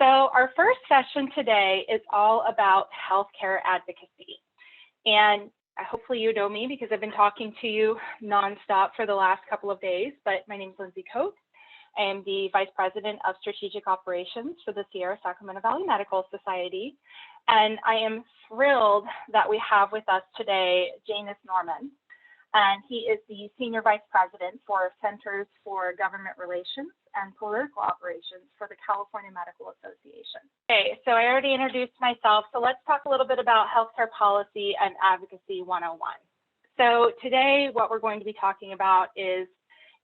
So our first session today is all about healthcare advocacy. And hopefully you know me because I've been talking to you nonstop for the last couple of days, but my name is Lindsay Coate. I am the Vice President of Strategic Operations for the Sacramento Valley Medical Society. And I am thrilled that we have with us today Janus Norman. And he is the Senior Vice President for Centers for Government Relations and Political Operations for the California Medical Association. Okay, so I already introduced myself, so let's talk a little bit about healthcare policy and advocacy 101. So today, what we're going to be talking about is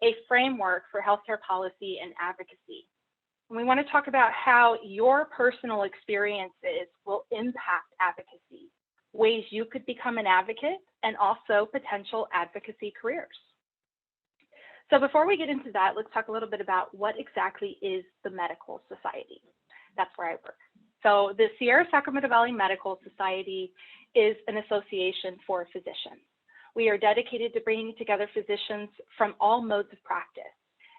a framework for healthcare policy and advocacy. And we want to talk about how your personal experiences will impact advocacy, ways you could become an advocate, and also potential advocacy careers. So before we get into that, let's talk a little bit about what exactly is the Medical Society. That's where I work. So the Sacramento Valley Medical Society is an association for physicians. We are dedicated to bringing together physicians from all modes of practice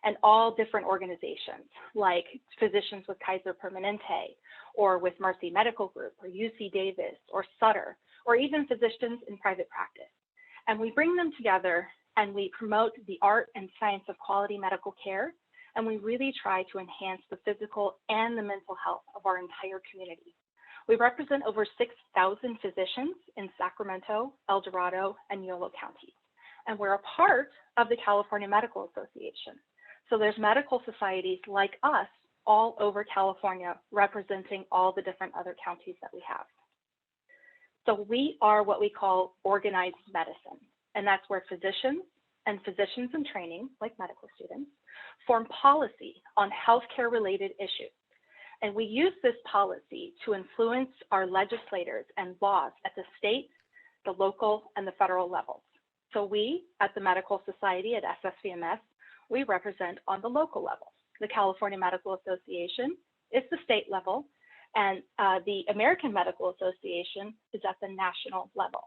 and all different organizations, like physicians with Kaiser Permanente, or with Mercy Medical Group, or UC Davis, or Sutter, or even physicians in private practice. And we bring them together and we promote the art and science of quality medical care, and we really try to enhance the physical and the mental health of our entire community. We represent over 6,000 physicians in Sacramento, El Dorado, and Yolo counties. And we're a part of the California Medical Association. So there's medical societies like us all over California representing all the different other counties that we have. So we are what we call organized medicine, and that's where physicians in training, like medical students, form policy on healthcare related issues. And we use this policy to influence our legislators and laws at the state, the local, and the federal levels. So we, at the Medical Society at SSVMS, we represent on the local level. The California Medical Association is the state level, and the American Medical Association is at the national level.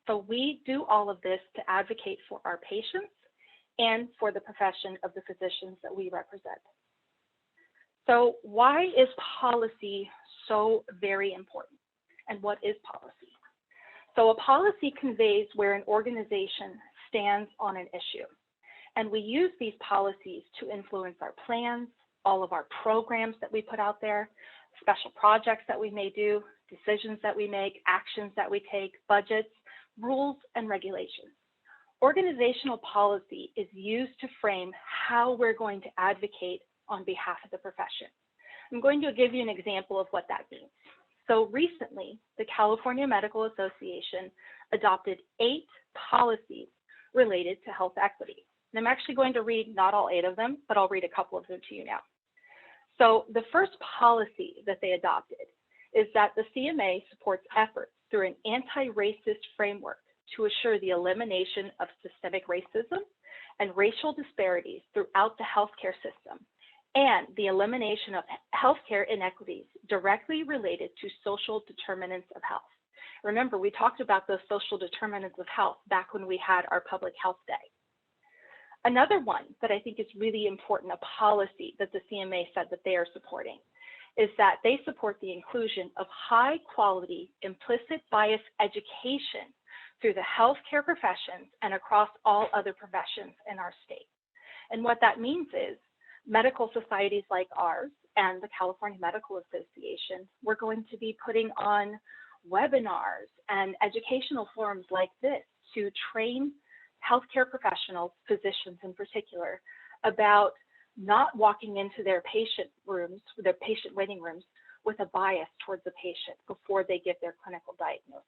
So we do all of this to advocate for our patients and for the profession of the physicians that we represent. So why is policy so very important? And what is policy? So a policy conveys where an organization stands on an issue. And we use these policies to influence our plans, all of our programs that we put out there, special projects that we may do, decisions that we make, actions that we take, budgets, rules, and regulations. Organizational policy is used to frame how we're going to advocate on behalf of the profession. I'm going to give you an example of what that means. So recently, the California Medical Association adopted 8 policies related to health equity. And I'm actually going to read not all 8 of them, but I'll read a couple of them to you now. So the first policy that they adopted is that the CMA supports efforts through an anti-racist framework to assure the elimination of systemic racism and racial disparities throughout the healthcare system, and the elimination of healthcare inequities directly related to social determinants of health. Remember, we talked about those social determinants of health back when we had our Public Health Day. Another one that I think is really important, a policy that the CMA said that they are supporting, is that they support the inclusion of high quality implicit bias education through the healthcare professions and across all other professions in our state. And what that means is medical societies like ours and the California Medical Association, we're going to be putting on webinars and educational forums like this to train healthcare professionals, physicians in particular, about not walking into their patient rooms, their patient waiting rooms, with a bias towards the patient before they give their clinical diagnosis.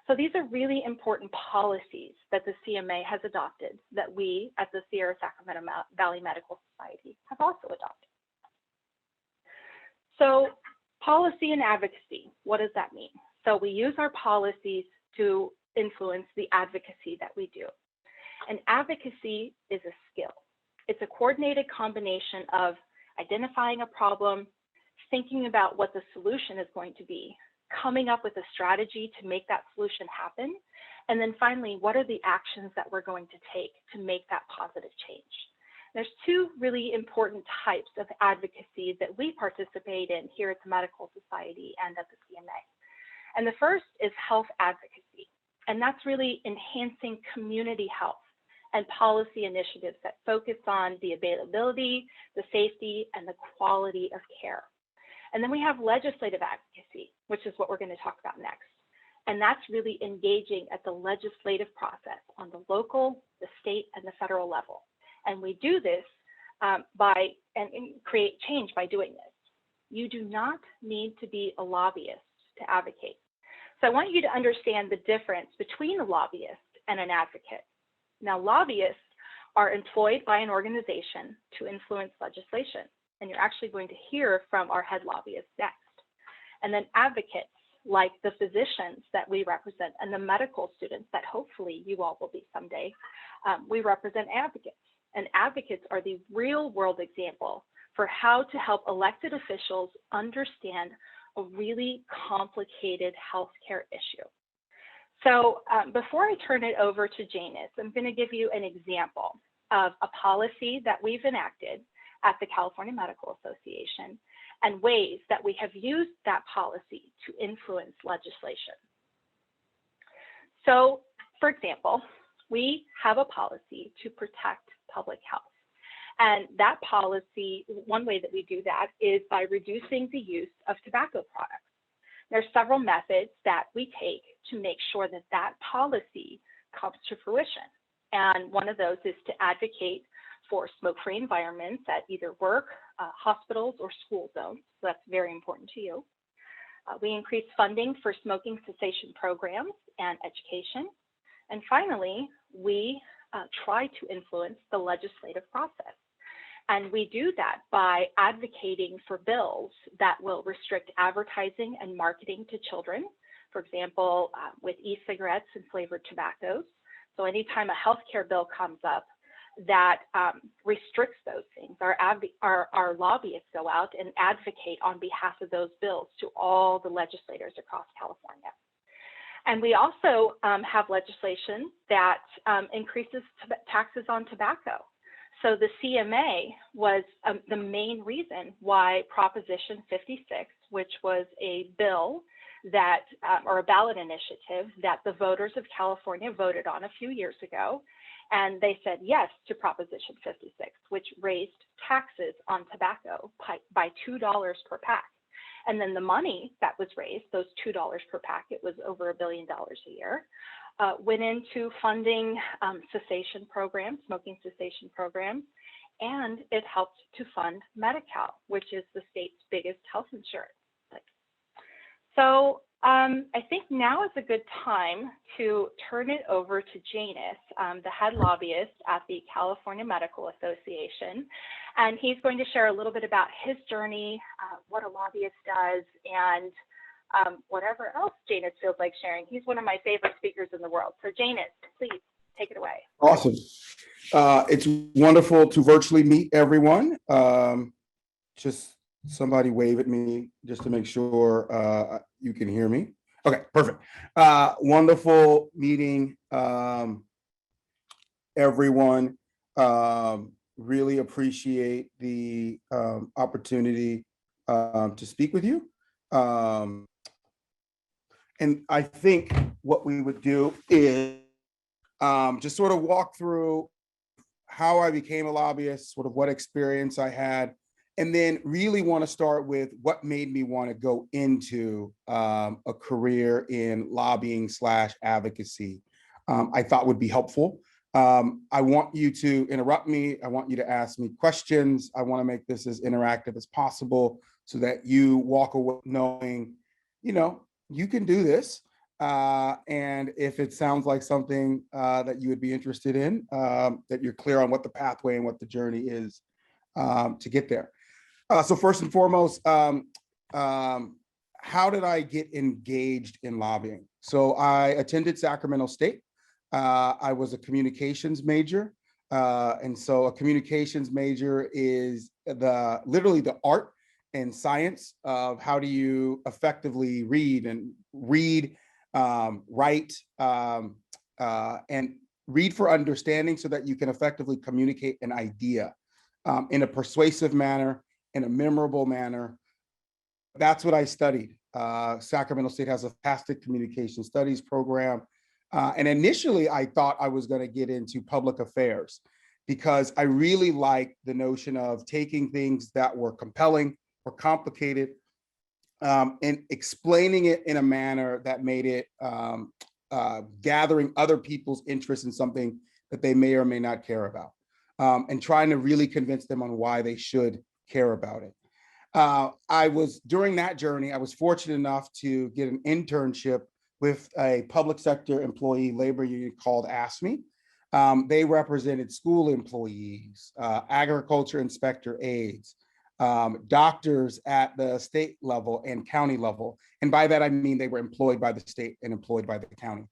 So these are really important policies that the CMA has adopted that we at the Sacramento Valley Medical Society have also adopted. So policy and advocacy, what does that mean? So we use our policies to influence the advocacy that we do. And advocacy is a skill. It's a coordinated combination of identifying a problem, thinking about what the solution is going to be, coming up with a strategy to make that solution happen, and then finally, what are the actions that we're going to take to make that positive change? There's two really important types of advocacy that we participate in here at the Medical Society and at the CMA. And the first is health advocacy. And that's really enhancing community health and policy initiatives that focus on the availability, the safety, and the quality of care. And then we have legislative advocacy, which is what we're going to talk about next. And that's really engaging at the legislative process on the local, the state, and the federal level. And we do this and create change by doing this. You do not need to be a lobbyist to advocate. So I want you to understand the difference between a lobbyist and an advocate. Now, lobbyists are employed by an organization to influence legislation. And you're actually going to hear from our head lobbyist next. And then advocates, like the physicians that we represent and the medical students that hopefully you all will be someday, we represent advocates. And advocates are the real world example for how to help elected officials understand a really complicated healthcare issue. So before I turn it over to Janus, I'm going to give you an example of a policy that we've enacted at the California Medical Association and ways that we have used that policy to influence legislation. So, for example, we have a policy to protect public health. And that policy, one way that we do that is by reducing the use of tobacco products. There's several methods that we take to make sure that that policy comes to fruition. And one of those is to advocate for smoke-free environments at either work, hospitals, or school zones. So that's very important to you. We increase funding for smoking cessation programs and education. And finally, we try to influence the legislative process. And we do that by advocating for bills that will restrict advertising and marketing to children, for example, with e-cigarettes and flavored tobaccos. So anytime a healthcare bill comes up that restricts those things, our lobbyists go out and advocate on behalf of those bills to all the legislators across California. And we also have legislation that increases taxes on tobacco. So the CMA was the main reason why Proposition 56, which was a bill that, or a ballot initiative that the voters of California voted on a few years ago. And they said yes to Proposition 56, which raised taxes on tobacco by $2 per pack. And then the money that was raised, those $2 per pack, it was over $1 billion a year, went into funding cessation programs, smoking cessation programs, and it helped to fund Medi-Cal, which is the state's biggest health insurance. So I think now is a good time to turn it over to Janus, the head lobbyist at the California Medical Association. And he's going to share a little bit about his journey, what a lobbyist does, and whatever else Janus feels like sharing. He's one of my favorite speakers in the world. So Janus, please take it away. Awesome. It's wonderful to virtually meet everyone. Just somebody wave at me just to make sure you can hear me. Okay, perfect. Wonderful meeting everyone. Really appreciate the opportunity to speak with you. And I think what we would do is just sort of walk through how I became a lobbyist, sort of what experience I had, and then really want to start with what made me want to go into a career in lobbying / advocacy. I thought would be helpful. I want you to interrupt me. I want you to ask me questions. I want to make this as interactive as possible so that you walk away knowing, you know, you can do this. And if it sounds like something that you would be interested in, that you're clear on what the pathway and what the journey is to get there. So first and foremost, how did I get engaged in lobbying? So I attended Sacramento State. I was a communications major. And so a communications major is literally the art and science of how do you effectively write, and read for understanding so that you can effectively communicate an idea. in a persuasive manner, in a memorable manner. That's what I studied. Sacramento State has a fantastic communication studies program. And initially, I thought I was going to get into public affairs because I really liked the notion of taking things that were compelling or complicated and explaining it in a manner that made it gathering other people's interest in something that they may or may not care about, and trying to really convince them on why they should care about it. During that journey, I was fortunate enough to get an internship with a public sector employee labor union called ASME. They represented school employees, agriculture inspector aides, doctors at the state level and county level. And by that, I mean they were employed by the state and employed by the county.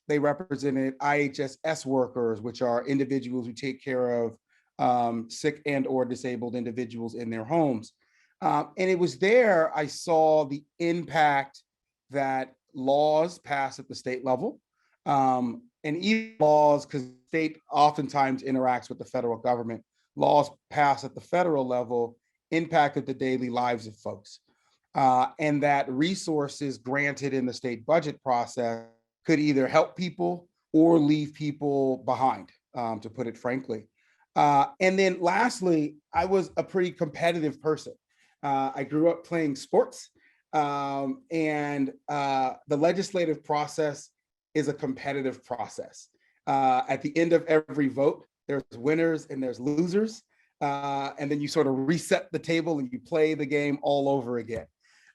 They represented IHSS workers, which are individuals who take care of sick and or disabled individuals in their homes. And it was there I saw the impact that laws pass at the state level, and even laws, because the state oftentimes interacts with the federal government, laws passed at the federal level impacted the daily lives of folks. And that resources granted in the state budget process could either help people or leave people behind, to put it frankly. And then lastly, I was a pretty competitive person. I grew up playing sports, and the legislative process is a competitive process. At the end of every vote, there's winners and there's losers. And then you sort of reset the table and you play the game all over again.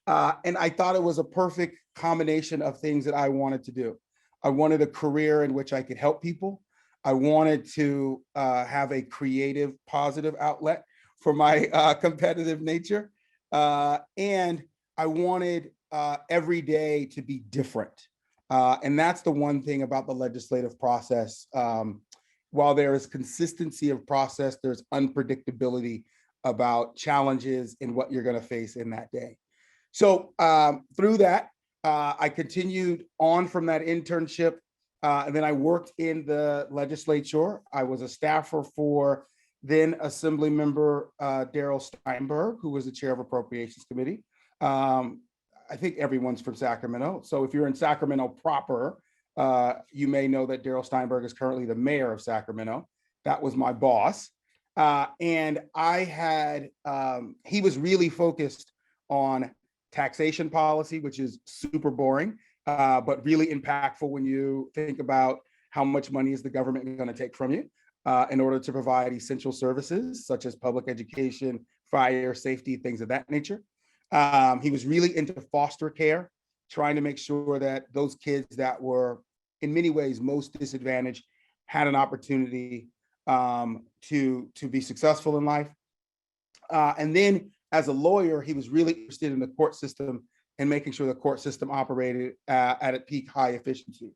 And I thought it was a perfect combination of things that I wanted to do. I wanted a career in which I could help people. I wanted to have a creative, positive outlet for my competitive nature. And I wanted every day to be different. And that's the one thing about the legislative process. While there is consistency of process, there's unpredictability about challenges and what you're going to face in that day. So through that, I continued on from that internship, and then I worked in the legislature. I was a staffer for then Assembly Member Darrell Steinberg, who was the chair of Appropriations Committee. I think everyone's from Sacramento. So if you're in Sacramento proper, you may know that Darrell Steinberg is currently the mayor of Sacramento. That was my boss. And I had, he was really focused on taxation policy, which is super boring, but really impactful when you think about how much money is the government going to take from you in order to provide essential services such as public education, fire, safety, things of that nature. He was really into foster care, trying to make sure that those kids that were in many ways most disadvantaged had an opportunity to be successful in life. And then as a lawyer, he was really interested in the court system and making sure the court system operated at a peak high efficiency.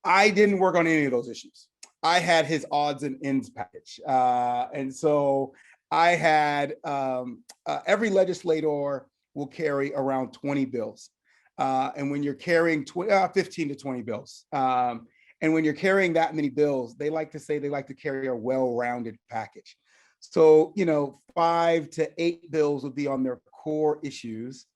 I didn't work on any of those issues. I had his odds and ends package. And so I had, every legislator will carry around 20 bills. And when you're carrying 15 to 20 bills, and when you're carrying that many bills, they like to say they like to carry a well-rounded package. So, 5 to 8 bills would be on their core issues,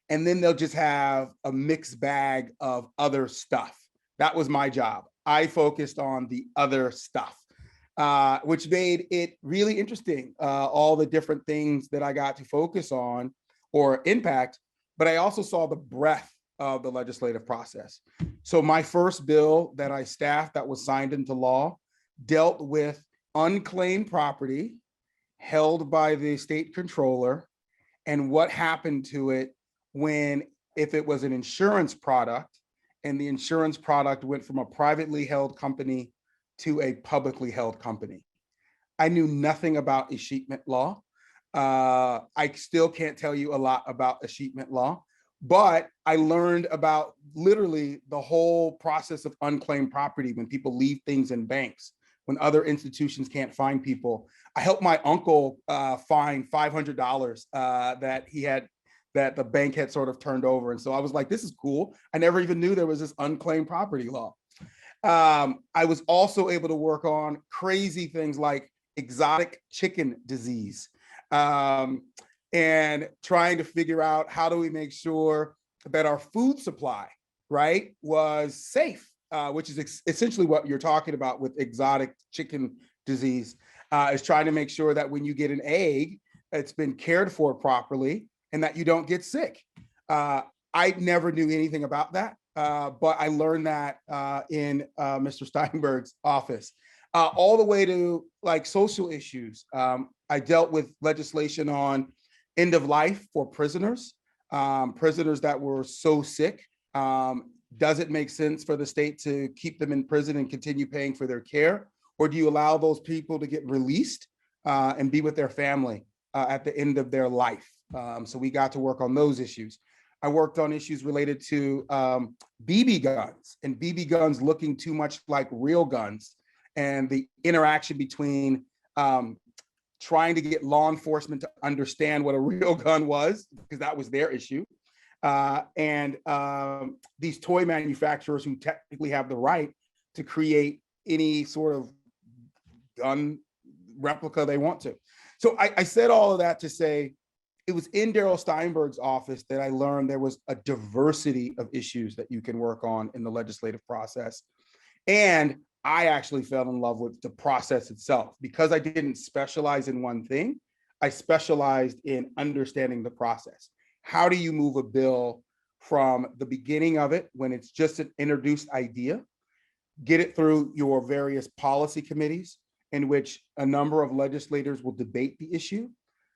and then they'll just have a mixed bag of other stuff. That was my job. I focused on the other stuff, which made it really interesting, all the different things that I got to focus on or impact, but I also saw the breadth of the legislative process. So my first bill that I staffed that was signed into law dealt with unclaimed property held by the state controller and what happened to it if it was an insurance product and the insurance product went from a privately held company to a publicly held company. I knew nothing about escheatment law. I still can't tell you a lot about escheatment law, but I learned about literally the whole process of unclaimed property when people leave things in banks, when other institutions can't find people. I helped my uncle find $500 that the bank had sort of turned over. And so I was like, this is cool. I never even knew there was this unclaimed property law. I was also able to work on crazy things like exotic chicken disease, and trying to figure out how do we make sure that our food supply, right, was safe, which is essentially what you're talking about with exotic chicken disease, is trying to make sure that when you get an egg, it's been cared for properly and that you don't get sick. I never knew anything about that, but I learned that in Mr. Steinberg's office, all the way to like social issues. I dealt with legislation on end of life for prisoners, prisoners that were so sick. Does it make sense for the state to keep them in prison and continue paying for their care? Or do you allow those people to get released and be with their family at the end of their life? So we got to work on those issues. I worked on issues related to BB guns and BB guns looking too much like real guns, and the interaction between trying to get law enforcement to understand what a real gun was, because that was their issue. And these toy manufacturers who technically have the right to create any sort of gun replica they want to. So I said all of that to say, it was in Darrell Steinberg's office that I learned there was a diversity of issues that you can work on in the legislative process. And I actually fell in love with the process itself. Because I didn't specialize in one thing, I specialized in understanding the process. How do you move a bill from the beginning of it, when it's just an introduced idea, get it through your various policy committees in which a number of legislators will debate the issue?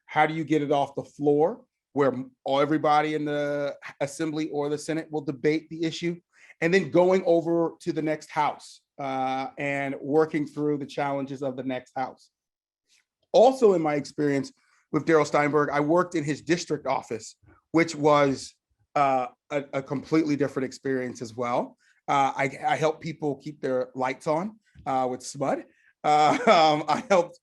How do you get it off the floor where everybody in the Assembly or the Senate will debate the issue? And then going over to the next House and working through the challenges of the next House. Also, in my experience with Darrell Steinberg, I worked in his district office, which was a completely different experience as well. I helped people keep their lights on with SMUD. I helped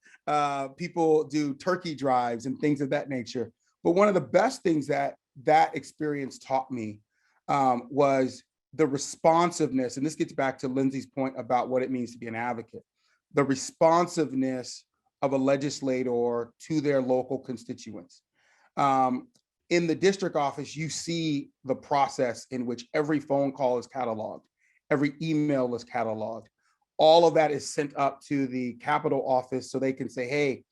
people do turkey drives and things of that nature. But one of the best things that experience taught me was the responsiveness, and this gets back to Lindsay's point about what it means to be an advocate, the responsiveness of a legislator to their local constituents. In the district office, you see the process in which every phone call is cataloged, every email is cataloged. All of that is sent up to the Capitol office so they can say, hey,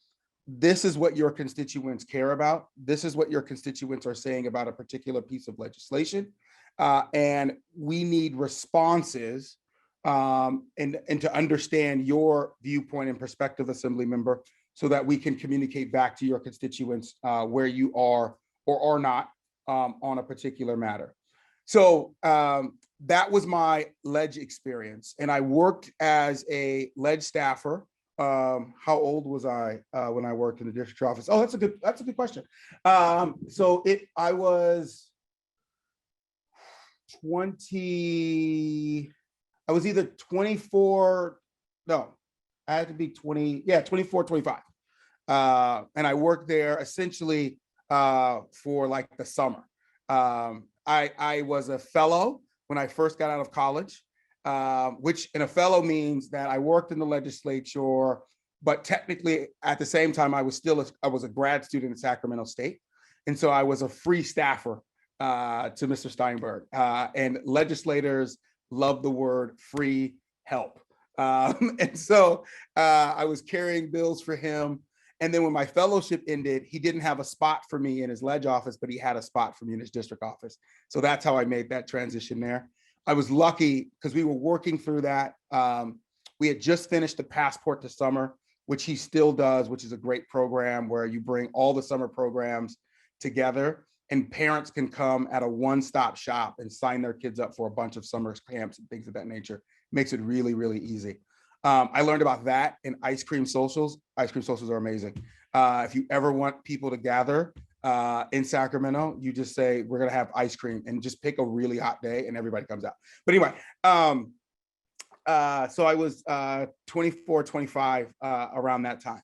this is what your constituents care about. This is what your constituents are saying about a particular piece of legislation. And we need responses and to understand your viewpoint and perspective, Assembly member, so that we can communicate back to your constituents where you are or are not on a particular matter. So that was my ledge experience. And I worked as a ledge staffer. How old was I when I worked in the district office? Oh, that's a good question. I was 20, I was either 24, no, I had to be 20, 24, 25. And I worked there essentially for like the summer. I was a fellow when I first got out of college, which in a fellow means that I worked in the legislature, but technically at the same time, I was a grad student at Sacramento State. And so I was a free staffer to Mr. Steinberg, and legislators love the word free help. And so I was carrying bills for him. And then when my fellowship ended, he didn't have a spot for me in his ledge office, but he had a spot for me in his district office. So that's how I made that transition there. I was lucky because we were working through that. We had just finished the Passport to Summer, which he still does, which is a great program where you bring all the summer programs together and parents can come at a one-stop shop and sign their kids up for a bunch of summer camps and things of that nature. Makes it really, really easy. I learned about that in ice cream socials. Ice cream socials are amazing. If you ever want people to gather in Sacramento, you just say, we're gonna have ice cream, and just pick a really hot day and everybody comes out. But anyway, so I was 24, 25 around that time.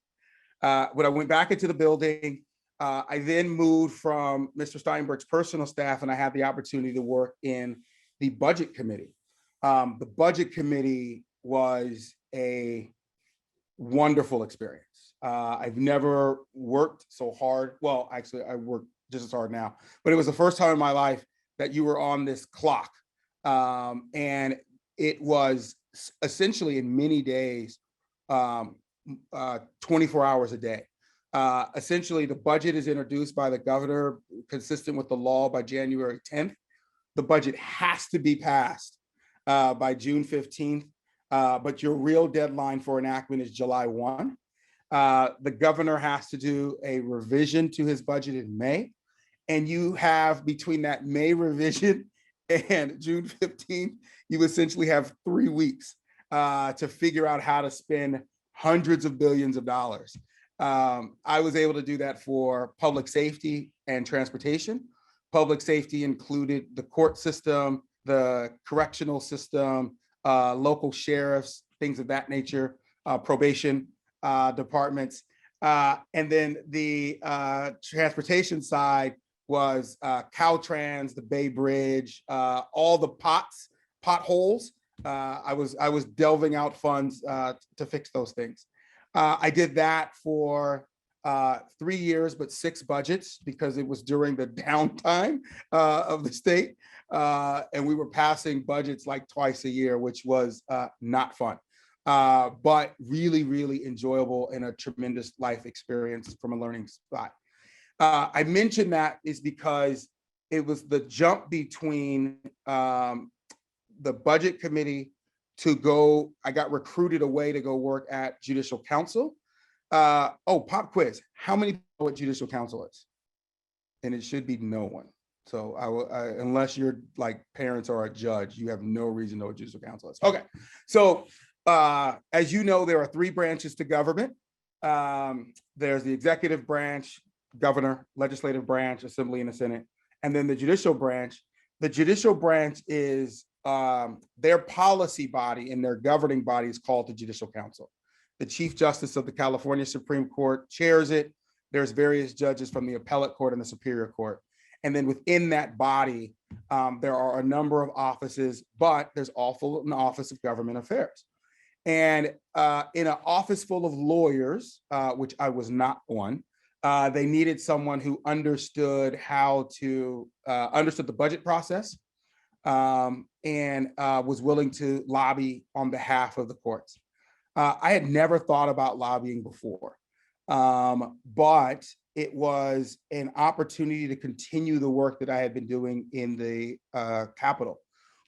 When I went back into the building, I then moved from Mr. Steinberg's personal staff, and I had the opportunity to work in the budget committee. The budget committee was wonderful experience. I've never worked so hard. Well, actually, I work just as hard now, but it was the first time in my life that you were on this clock. And it was essentially in many days, 24 hours a day. Essentially, the budget is introduced by the governor, consistent with the law, by January 10th. The budget has to be passed by June 15th, but your real deadline for enactment is July 1. The governor has to do a revision to his budget in May. And you have, between that May revision and June 15th, you essentially have 3 weeks to figure out how to spend hundreds of billions of dollars. I was able to do that for public safety and transportation. Public safety included the court system, the correctional system, local sheriffs, things of that nature, probation departments. And then the transportation side was Caltrans, the Bay Bridge, all the potholes. I was delving out funds to fix those things. I did that for 3 years, but 6 budgets, because it was during the downtime of the state. And we were passing budgets like twice a year, which was not fun, but really, really enjoyable and a tremendous life experience from a learning spot. I mentioned that is because it was the jump between the budget committee to go, I got recruited away to go work at Judicial Council. Pop quiz. How many people know what Judicial Council is? And it should be no one. So unless your like parents are a judge, you have no reason to know what Judicial Council is. Okay. So as you know, there are 3 branches to government. There's the executive branch, governor, legislative branch, assembly, and the Senate, and then the judicial branch. The judicial branch is their policy body, and their governing body is called the Judicial Council. The Chief Justice of the California Supreme Court chairs it. There's various judges from the appellate court and the superior court. And then within that body, there are a number of offices, but there's also an Office of Government Affairs. And in an office full of lawyers, which I was not one, they needed someone who understood how to, understood the budget process, and was willing to lobby on behalf of the courts. I had never thought about lobbying before, but it was an opportunity to continue the work that I had been doing in the Capitol.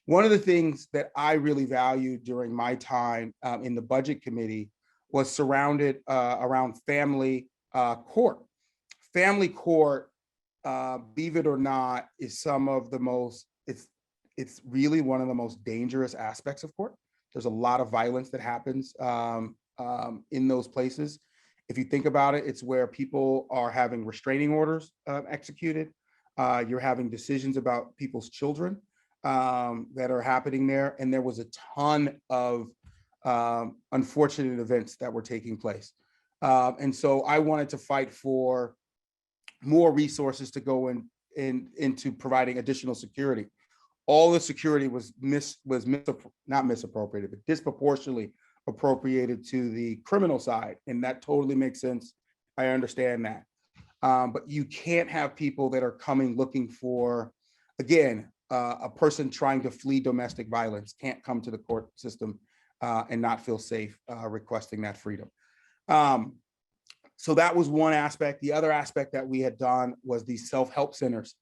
One of the things that I really valued during my time in the budget committee was surrounded around family court. Family court, believe it or not, is some of the most, it's really one of the most dangerous aspects of court. There's a lot of violence that happens in those places. If you think about it, it's where people are having restraining orders executed. You're having decisions about people's children that are happening there. And there was a ton of unfortunate events that were taking place. And so I wanted to fight for more resources to go into providing additional security. All the security was not misappropriated, but disproportionately appropriated to the criminal side. And that totally makes sense. I understand that. But you can't have people that are coming looking for, again, a person trying to flee domestic violence can't come to the court system and not feel safe requesting that freedom. So that was one aspect. The other aspect that we had done was the self-help centers.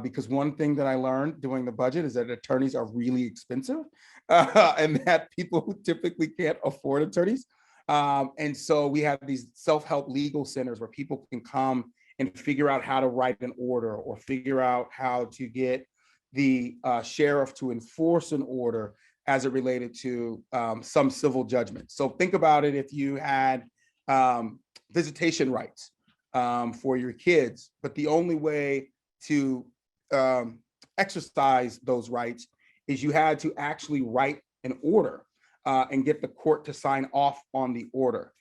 Because one thing that I learned doing the budget is that attorneys are really expensive and that people typically can't afford attorneys. And so we have these self-help legal centers where people can come and figure out how to write an order or figure out how to get the sheriff to enforce an order as it related to some civil judgment. So think about it, if you had visitation rights for your kids, but the only way to exercise those rights is you had to actually write an order and get the court to sign off on the order.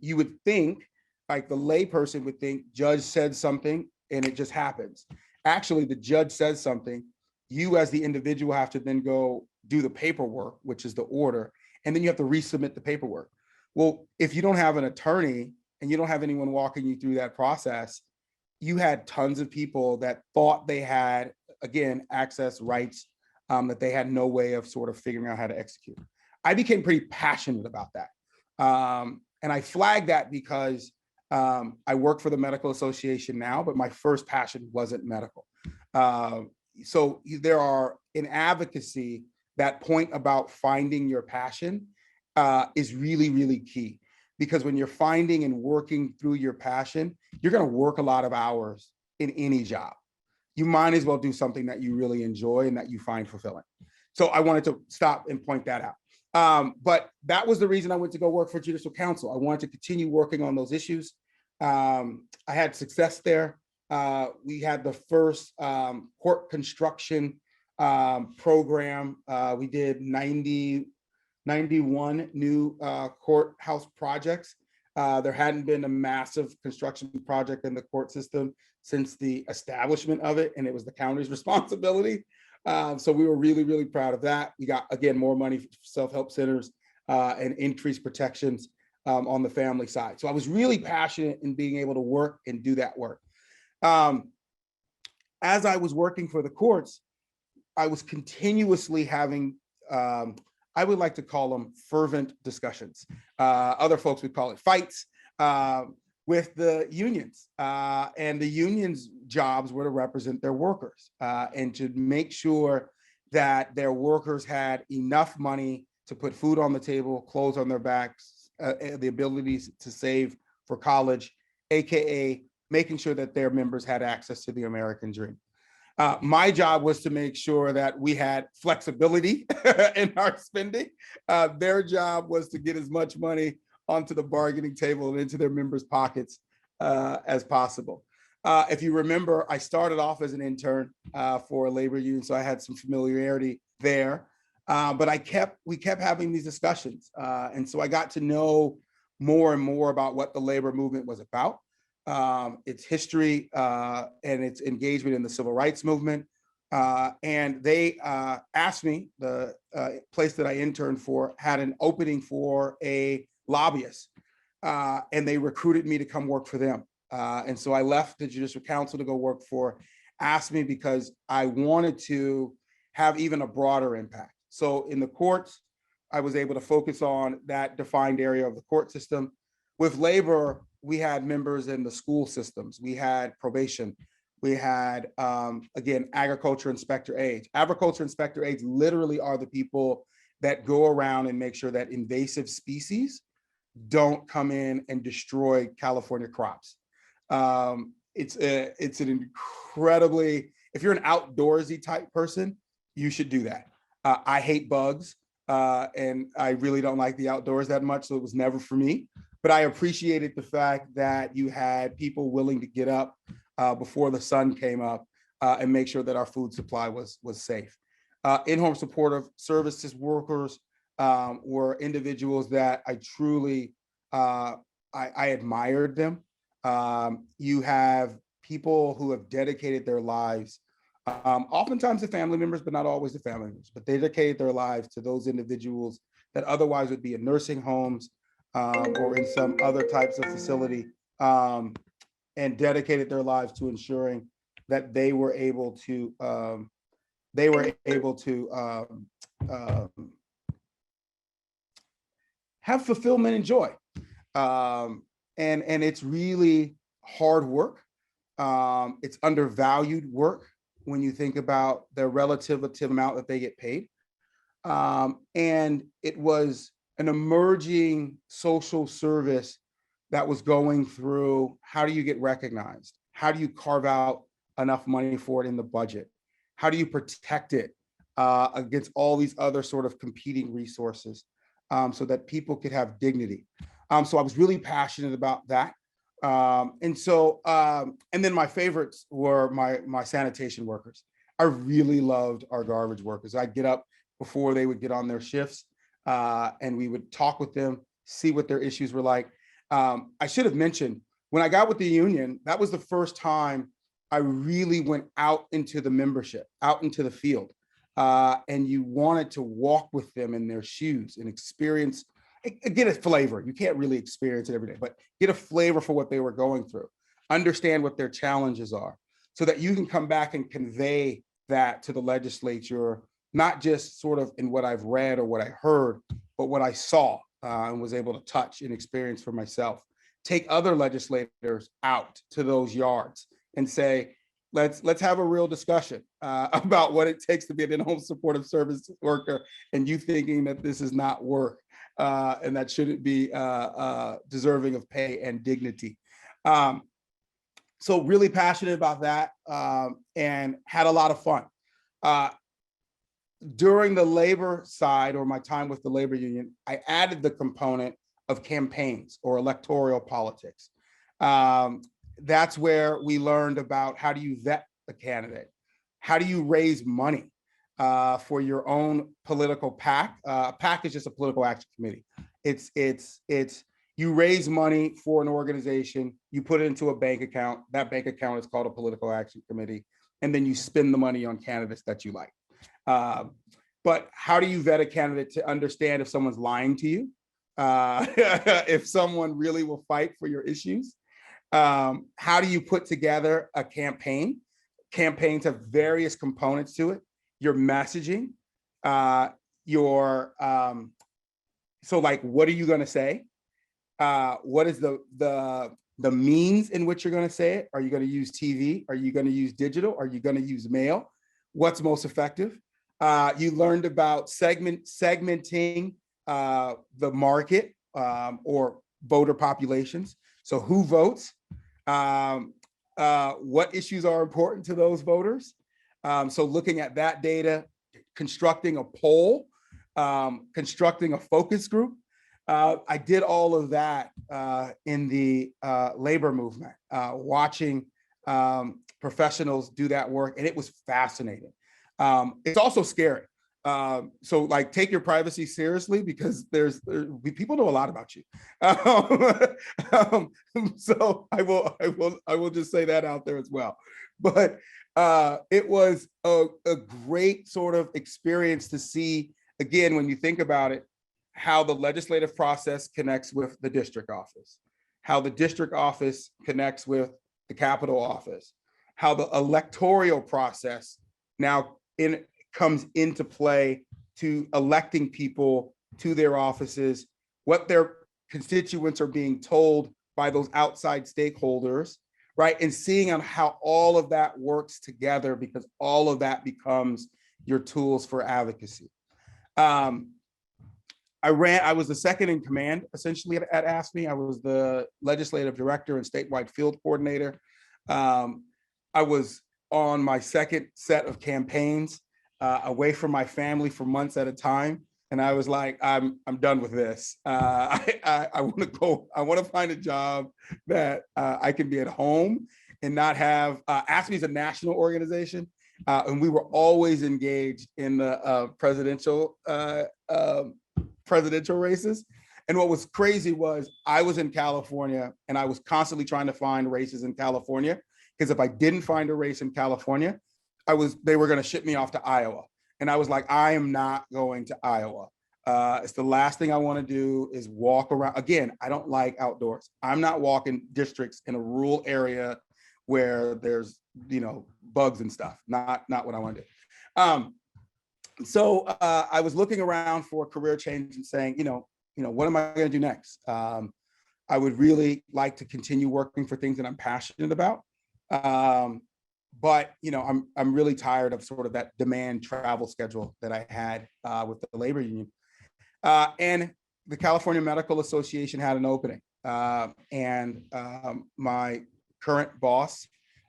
You would think, like the layperson would think, judge said something and it just happens. Actually, the judge says something, you as the individual have to then go do the paperwork, which is the order, and then you have to resubmit the paperwork. Well, if you don't have an attorney and you don't have anyone walking you through that process, you had tons of people that thought they had, again, access rights that they had no way of sort of figuring out how to execute. I became pretty passionate about that. And I flagged that because I work for the Medical Association now, but my first passion wasn't medical. So there are, in advocacy, that point about finding your passion is really, really key. Because when you're finding and working through your passion, you're going to work a lot of hours in any job. You might as well do something that you really enjoy and that you find fulfilling. So I wanted to stop and point that out. But that was the reason I went to go work for Judicial Council. I wanted to continue working on those issues. I had success there. We had the first court construction program. We did 91 new courthouse projects. There hadn't been a massive construction project in the court system since the establishment of it, and it was the county's responsibility. So we were really, really proud of that. We got, again, more money for self-help centers and increased protections on the family side. So I was really passionate in being able to work and do that work. As I was working for the courts, I was continuously having, I would like to call them fervent discussions. Other folks would call it fights with the unions. And the unions' jobs were to represent their workers and to make sure that their workers had enough money to put food on the table, clothes on their backs, the abilities to save for college, AKA making sure that their members had access to the American dream. My job was to make sure that we had flexibility in our spending. Their job was to get as much money onto the bargaining table and into their members' pockets as possible. If you remember, I started off as an intern for a labor union, so I had some familiarity there. But we kept having these discussions. And so I got to know more and more about what the labor movement was about. Its history and its engagement in the civil rights movement. And they asked me, the place that I interned for had an opening for a lobbyist, and they recruited me to come work for them. And so I left the Judicial Council to go work for AFSCME because I wanted to have even a broader impact. So in the courts, I was able to focus on that defined area of the court system. With labor, we had members in the school systems. We had probation. We had, again, agriculture inspector aides. Agriculture inspector aides literally are the people that go around and make sure that invasive species don't come in and destroy California crops. It's an incredibly, if you're an outdoorsy type person, you should do that. I hate bugs and I really don't like the outdoors that much, so it was never for me. But I appreciated the fact that you had people willing to get up before the sun came up and make sure that our food supply was safe. In-home supportive services workers were individuals that I truly, I admired them. You have people who have dedicated their lives, oftentimes to family members, but not always to family members, but they dedicated their lives to those individuals that otherwise would be in nursing homes, or in some other types of facility, and dedicated their lives to ensuring that they were able to have fulfillment and joy. And it's really hard work. It's undervalued work when you think about the relative amount that they get paid. And it was an emerging social service that was going through, how do you get recognized? How do you carve out enough money for it in the budget? How do you protect it against all these other sort of competing resources so that people could have dignity? So I was really passionate about that. And then my favorites were my sanitation workers. I really loved our garbage workers. I'd get up before they would get on their shifts, and we would talk with them, see what their issues were like. I should have mentioned, when I got with the union, that was the first time I really went out into the membership, out into the field. And you wanted to walk with them in their shoes and experience get a flavor. You can't really experience it every day, but get a flavor for what they were going through. Understand what their challenges are so that you can come back and convey that to the legislature, not just sort of in what I've read or what I heard, but what I saw and was able to touch and experience for myself. Take other legislators out to those yards and say, let's have a real discussion about what it takes to be an in-home supportive service worker, and you thinking that this is not work and that shouldn't be deserving of pay and dignity. So really passionate about that and had a lot of fun. During the labor side, or my time with the labor union, I added the component of campaigns or electoral politics. That's where we learned about how do you vet a candidate? How do you raise money for your own political PAC? A PAC is just a political action committee. It's you raise money for an organization, you put it into a bank account. That bank account is called a political action committee, and then you spend the money on candidates that you like. But how do you vet a candidate to understand if someone's lying to you? If someone really will fight for your issues? How do you put together a campaign? Campaigns have various components to it. Your messaging, so like, what are you going to say? What is the means in which you're going to say it? Are you going to use TV? Are you going to use digital? Are you going to use mail? What's most effective? You learned about segmenting the market or voter populations. So who votes? What issues are important to those voters? So looking at that data, constructing a poll, constructing a focus group. I did all of that in the labor movement, watching professionals do that work, and it was fascinating. It's also scary. So like, take your privacy seriously, because people know a lot about you. So I will just say that out there as well. But it was a great sort of experience to see, again, when you think about it, how the legislative process connects with the district office, how the district office connects with the Capitol office, how the electoral process now comes into play to electing people to their offices, what their constituents are being told by those outside stakeholders, right? And seeing on how all of that works together, because all of that becomes your tools for advocacy. I was the second in command, essentially, at AFSCME. I was the legislative director and statewide field coordinator. I was on my second set of campaigns, away from my family for months at a time. And I was like, I'm done with this. I want to go, I want to find a job that I can be at home and not have, AFSCME is a national organization. And we were always engaged in the presidential races. And what was crazy was I was in California and I was constantly trying to find races in California, because if I didn't find a race in California, they were going to ship me off to Iowa. And I was like, I am not going to Iowa. It's the last thing I want to do is walk around. Again, I don't like outdoors. I'm not walking districts in a rural area where there's, bugs and stuff. Not what I want to do. So I was looking around for a career change and saying, what am I going to do next? I would really like to continue working for things that I'm passionate about. But I'm really tired of sort of that demand travel schedule that I had with the labor union. And the California Medical Association had an opening. And my current boss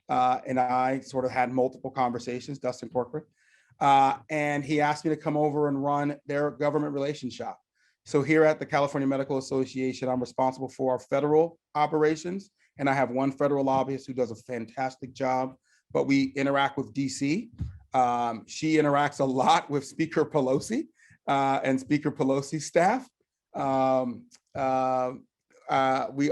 and I sort of had multiple conversations, Dustin Corcoran. And he asked me to come over and run their government relations shop. So here at the California Medical Association, I'm responsible for our federal operations, and I have one federal lobbyist who does a fantastic job, but we interact with DC. She interacts a lot with Speaker Pelosi and Speaker Pelosi's staff. I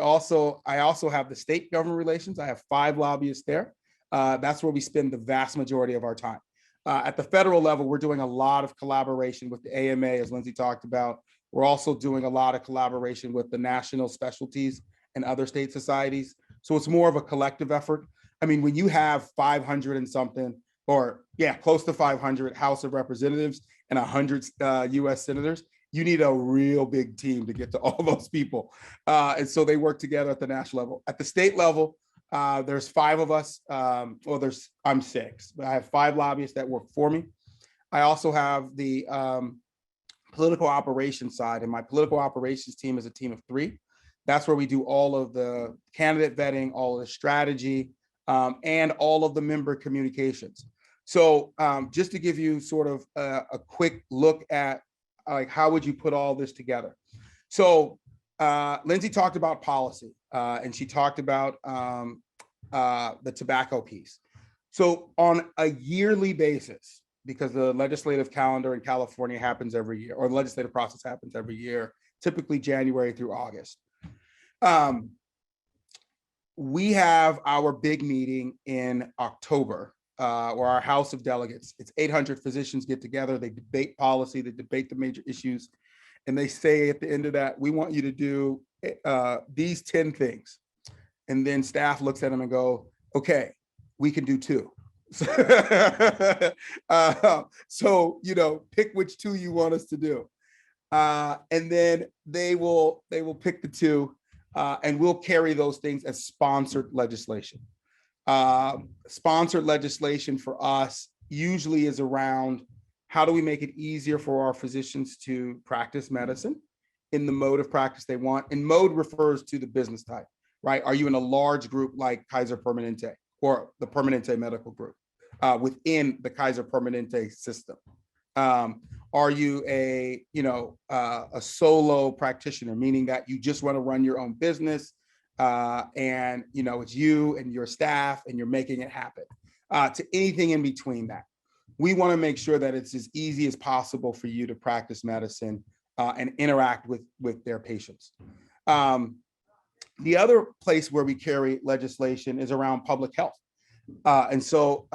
also have the state government relations. I have 5 lobbyists there. That's where we spend the vast majority of our time. At the federal level, we're doing a lot of collaboration with the AMA, as Lindsay talked about, We're also doing a lot of collaboration with the national specialties and other state societies. So it's more of a collective effort. I mean, when you have 500 and something, or yeah, close to 500 House of Representatives and 100 US senators, you need a real big team to get to all those people. And so they work together at the national level. At the state level, there's 5 of us. I'm 6, but I have 5 lobbyists that work for me. I also have the political operations side, and my political operations team is a team of 3. That's where we do all of the candidate vetting, all of the strategy, and all of the member communications. So just to give you sort of a quick look at like how would you put all this together. So Lindsay talked about policy, and she talked about the tobacco piece. So on a yearly basis, because the legislative calendar in California happens every year, or the legislative process happens every year, typically January through August. We have our big meeting in October, or our House of Delegates. It's 800 physicians get together, they debate policy, they debate the major issues, and they say at the end of that, we want you to do these 10 things. And then staff looks at them and go, okay, we can do 2. So, pick which 2 you want us to do. And then they will pick the 2, and we'll carry those things as sponsored legislation. Sponsored legislation for us usually is around how do we make it easier for our physicians to practice medicine in the mode of practice they want. And mode refers to the business type, right? Are you in a large group like Kaiser Permanente or the Permanente Medical Group within the Kaiser Permanente system? Are you a solo practitioner, meaning that you just want to run your own business, and it's you and your staff and you're making it happen, to anything in between that? We want to make sure that it's as easy as possible for you to practice medicine and interact with their patients. The other place where we carry legislation is around public health. And so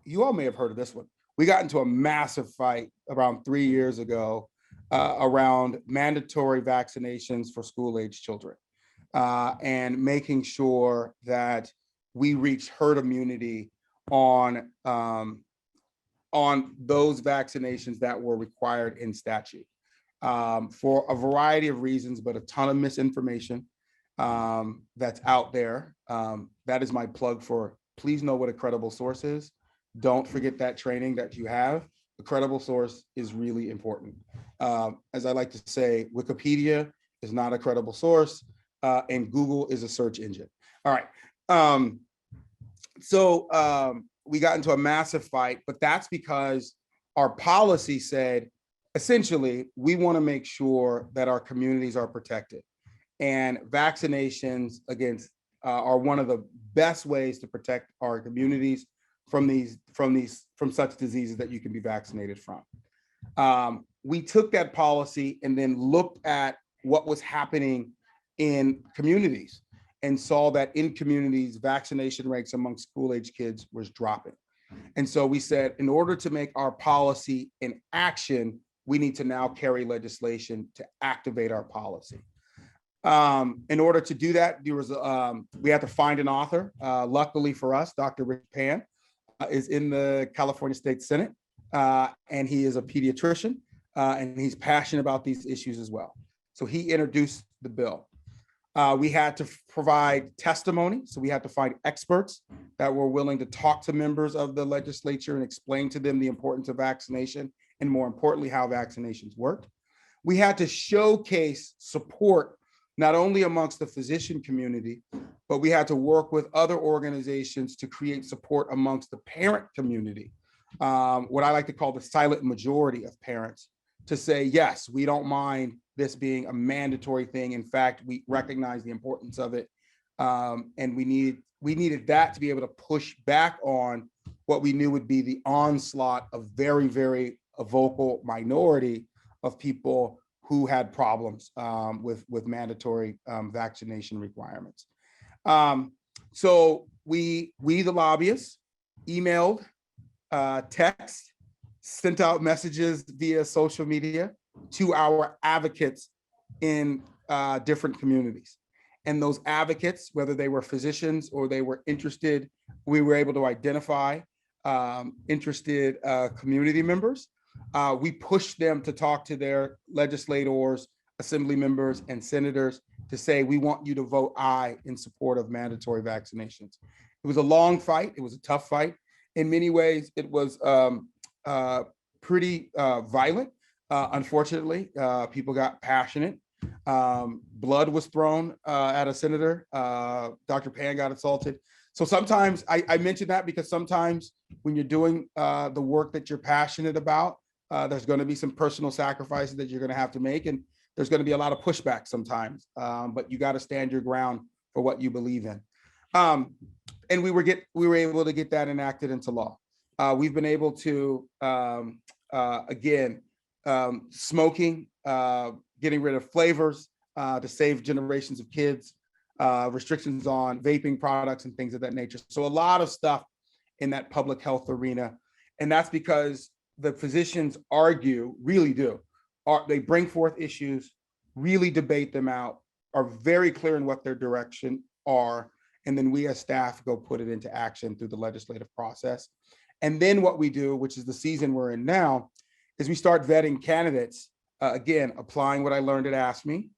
you all may have heard of this one. We got into a massive fight around 3 years ago around mandatory vaccinations for school-age children, and making sure that we reach herd immunity on those vaccinations that were required in statute, for a variety of reasons, but a ton of misinformation that's out there. That is my plug for, please know what a credible source is. Don't forget that training that you have. A credible source is really important. As I like to say, Wikipedia is not a credible source, and Google is a search engine. All right. So we got into a massive fight, but that's because our policy said, essentially, we want to make sure that our communities are protected. And vaccinations are one of the best ways to protect our communities from such diseases that you can be vaccinated from. We took that policy and then looked at what was happening in communities and saw that in communities, vaccination rates among school-age kids was dropping. And so we said, in order to make our policy in action, we need to now carry legislation to activate our policy. In order to do that, we had to find an author. Luckily for us, Dr. Rick Pan is in the California State Senate, and he is a pediatrician, and he's passionate about these issues as well. So he introduced the bill. We had to provide testimony, so we had to find experts that were willing to talk to members of the legislature and explain to them the importance of vaccination, and more importantly, how vaccinations work. We had to showcase support not only amongst the physician community, but we had to work with other organizations to create support amongst the parent community, what I like to call the silent majority of parents, to say, yes, we don't mind this being a mandatory thing. In fact, we recognize the importance of it. And we needed that to be able to push back on what we knew would be the onslaught of very, very vocal minority of people who had problems with mandatory vaccination requirements. So we the lobbyists emailed, text, sent out messages via social media, to our advocates in different communities. And those advocates, whether they were physicians or they were interested, we were able to identify interested community members. We pushed them to talk to their legislators, assembly members, and senators to say, we want you to vote aye in support of mandatory vaccinations. It was a long fight. It was a tough fight. In many ways, it was pretty violent. Unfortunately, people got passionate. Blood was thrown at a senator. Dr. Pan got assaulted. So sometimes I mention that because sometimes when you're doing the work that you're passionate about, there's going to be some personal sacrifices that you're going to have to make, and there's going to be a lot of pushback sometimes. But you got to stand your ground for what you believe in. And we were able to get that enacted into law. We've been able to again, smoking, getting rid of flavors to save generations of kids, restrictions on vaping products and things of that nature. So a lot of stuff in that public health arena. And that's because the physicians argue, really do. They bring forth issues, really debate them out, are very clear in what their direction are. And then we as staff go put it into action through the legislative process. And then what we do, which is the season we're in now, is we start vetting candidates, again, applying what I learned at ASME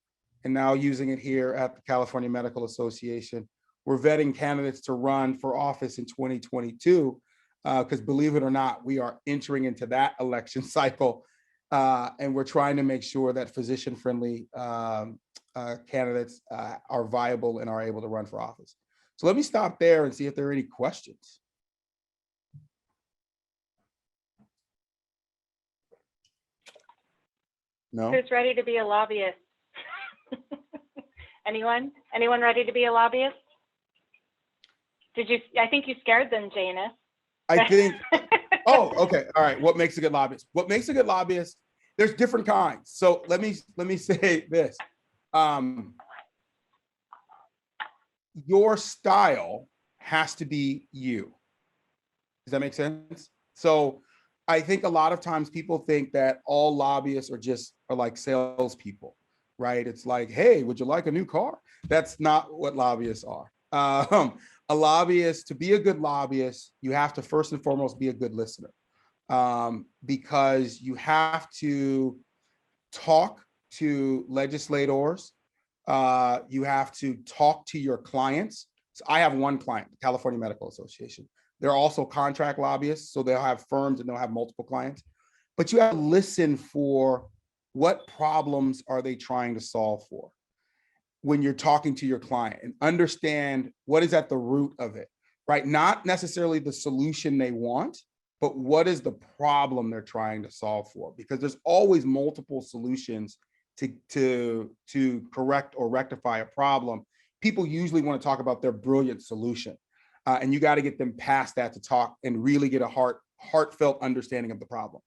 and now using it here at the California Medical Association. We're vetting candidates to run for office in 2022, because believe it or not, we are entering into that election cycle. And we're trying to make sure that physician-friendly candidates are viable and are able to run for office. So let me stop there and see if there are any questions. No? Who's ready to be a lobbyist? Anyone? Anyone ready to be a lobbyist? I think you scared them, Janus. I think, oh, okay. All right. What makes a good lobbyist? What makes a good lobbyist? There's different kinds. So let me say this. Your style has to be you. Does that make sense? So I think a lot of times people think that all lobbyists are like salespeople, right? It's like, hey, would you like a new car? That's not what lobbyists are. A lobbyist, to be a good lobbyist, you have to first and foremost be a good listener, because you have to talk to legislators. You have to talk to your clients. So I have one client, the California Medical Association. They're also contract lobbyists, so they'll have firms and they'll have multiple clients. But you have to listen for what problems are they trying to solve for when you're talking to your client, and understand what is at the root of it, right? Not necessarily the solution they want, but what is the problem they're trying to solve for? Because there's always multiple solutions to correct or rectify a problem. People usually want to talk about their brilliant solution. And you got to get them past that to talk and really get a heartfelt understanding of the problem.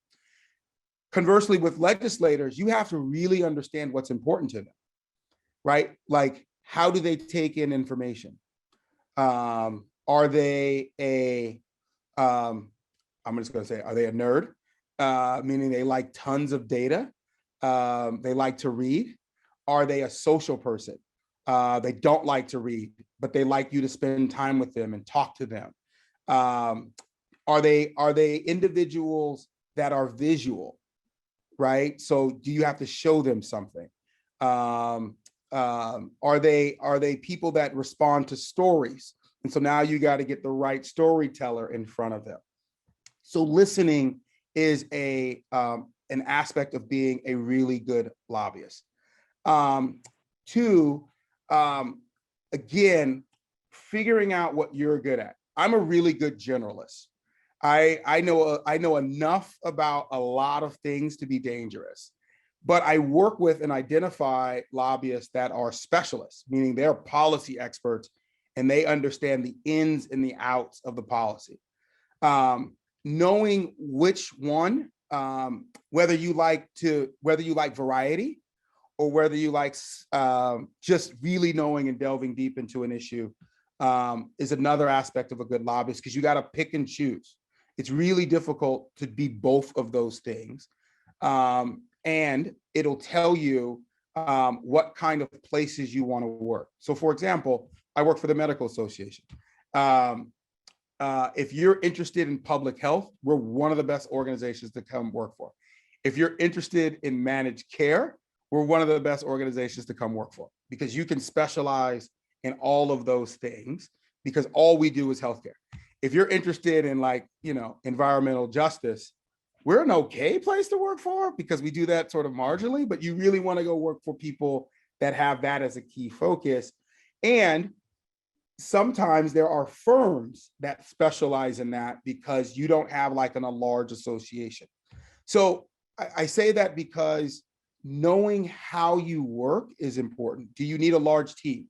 Conversely, with legislators, you have to really understand what's important to them, right? Like, how do they take in information? Are they I'm just going to say, are they a nerd? Meaning they like tons of data. They like to read. Are they a social person? They don't like to read, but they like you to spend time with them and talk to them. Are they individuals that are visual, right? So do you have to show them something? Are they people that respond to stories? And so now you got to get the right storyteller in front of them. So listening is an aspect of being a really good lobbyist. Two, again, figuring out what you're good at. I'm a really good generalist. I know enough about a lot of things to be dangerous, but I work with and identify lobbyists that are specialists, meaning they're policy experts and they understand the ins and the outs of the policy. Knowing which one, whether you like variety or whether you like just really knowing and delving deep into an issue, is another aspect of a good lobbyist, because you got to pick and choose. It's really difficult to be both of those things. And and it'll tell you what kind of places you want to work. So for example, I work for the Medical Association. If you're interested in public health, we're one of the best organizations to come work for. If you're interested in managed care, we're one of the best organizations to come work for, because you can specialize in all of those things, because all we do is healthcare. If you're interested in, like, you know, environmental justice, we're an okay place to work for, because we do that sort of marginally, but you really want to go work for people that have that as a key focus. And sometimes there are firms that specialize in that because you don't have like a large association. So I say that because knowing how you work is important. Do you need a large team?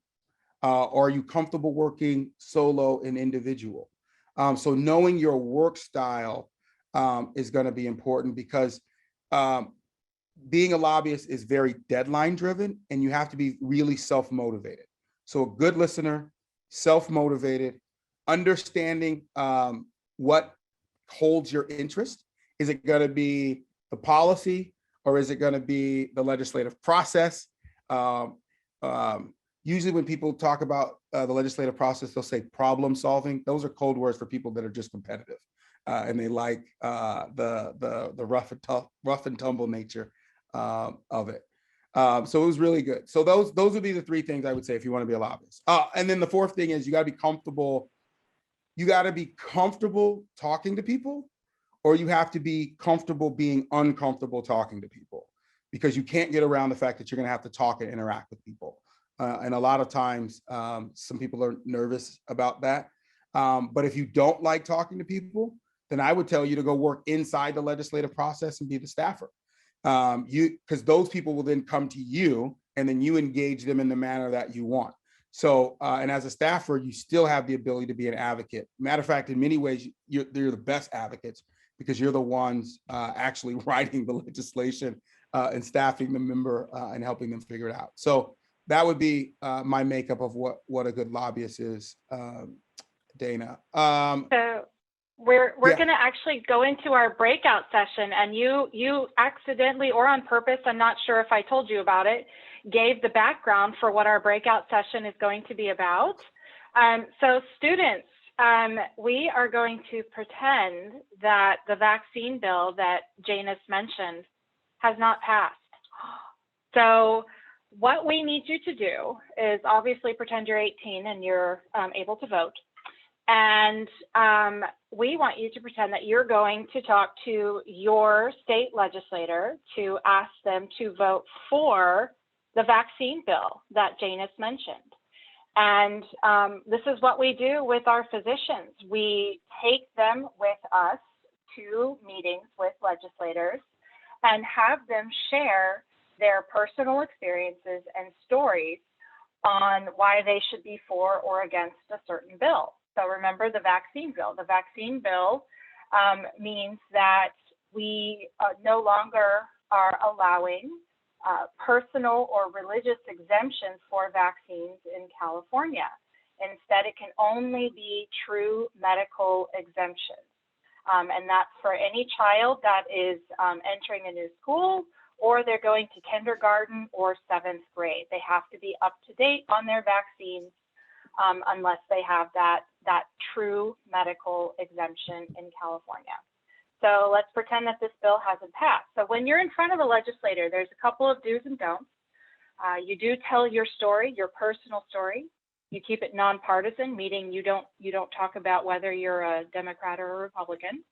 Or are you comfortable working solo and individual? So knowing your work style is going to be important, because being a lobbyist is very deadline driven, and you have to be really self-motivated. So a good listener, self-motivated, understanding what holds your interest. Is it going to be the policy, or is it going to be the legislative process? Usually when people talk about the legislative process, they'll say problem solving. Those are code words for people that are just competitive, and they like the rough and tumble nature of it. So it was really good. So those would be the three things I would say if you want to be a lobbyist. And then the fourth thing is you got to be comfortable. You got to be comfortable talking to people, or you have to be comfortable being uncomfortable talking to people, because you can't get around the fact that you're going to have to talk and interact with people. And a lot of times, some people are nervous about that. But if you don't like talking to people, then I would tell you to go work inside the legislative process and be the staffer. Because those people will then come to you, and then you engage them in the manner that you want. So, and as a staffer, you still have the ability to be an advocate. Matter of fact, in many ways, you're the best advocates, because you're the ones actually writing the legislation and staffing the member and helping them figure it out. So that would be my makeup of what a good lobbyist is, Dana. So we're going to actually go into our breakout session, and you accidentally or on purpose, I'm not sure if I told you about it, gave the background for what our breakout session is going to be about. So students, we are going to pretend that the vaccine bill that Janus mentioned has not passed. So what we need you to do is obviously pretend you're 18 and you're able to vote. And we want you to pretend that you're going to talk to your state legislator to ask them to vote for the vaccine bill that Janus mentioned. And this is what we do with our physicians. We take them with us to meetings with legislators and have them share their personal experiences and stories on why they should be for or against a certain bill. So remember the vaccine bill. The vaccine bill means that we no longer are allowing personal or religious exemptions for vaccines in California. Instead, it can only be true medical exemptions. And that's for any child that is entering a new school, or they're going to kindergarten or 7th grade. They have to be up to date on their vaccines unless they have that true medical exemption in California. So let's pretend that this bill hasn't passed. So when you're in front of a legislator, there's a couple of do's and don'ts. You do tell your story, your personal story. You keep it nonpartisan, meaning you don't talk about whether you're a Democrat or a Republican.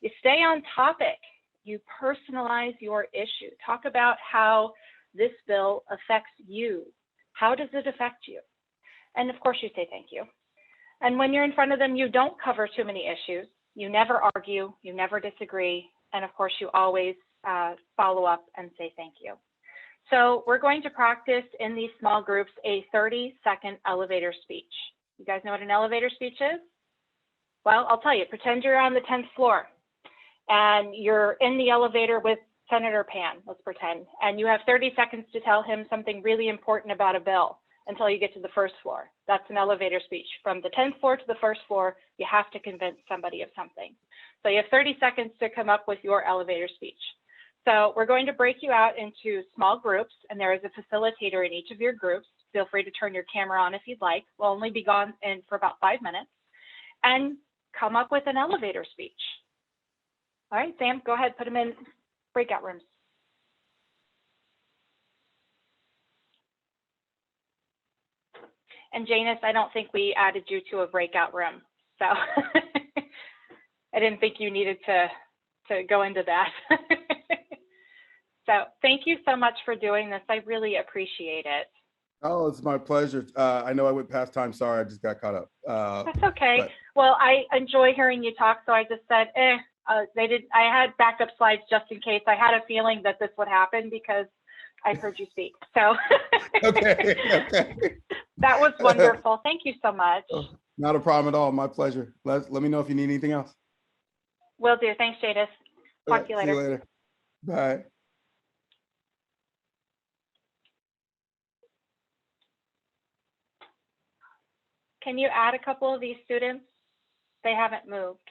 You stay on topic. You personalize your issue. Talk about how this bill affects you. How does it affect you? And of course, you say thank you. And when you're in front of them, you don't cover too many issues. You never argue, you never disagree. And of course, you always follow up and say thank you. So we're going to practice in these small groups a 30-second elevator speech. You guys know what an elevator speech is? Well, I'll tell you, pretend you're on the 10th floor and you're in the elevator with Senator Pan, let's pretend, and you have 30 seconds to tell him something really important about a bill until you get to the first floor. That's an elevator speech. From the 10th floor to the first floor, you have to convince somebody of something. So you have 30 seconds to come up with your elevator speech. So we're going to break you out into small groups, and there is a facilitator in each of your groups. Feel free to turn your camera on if you'd like. We'll only be gone for about 5 minutes, and come up with an elevator speech. All right, Sam, go ahead, put them in breakout rooms. And Janus, I don't think we added you to a breakout room, so I didn't think you needed to go into that. So thank you so much for doing this. I really appreciate it. Oh, it's my pleasure. I know I went past time. Sorry, I just got caught up. That's okay. But Well, I enjoy hearing you talk, so I just said, I had backup slides just in case. I had a feeling that this would happen because I heard you speak. So okay. that was wonderful. Thank you so much. Not a problem at all. My pleasure. Let me know if you need anything else. Will do. Thanks, Jadis. Talk to you later. See you later. Bye. Can you add a couple of these students? They haven't moved.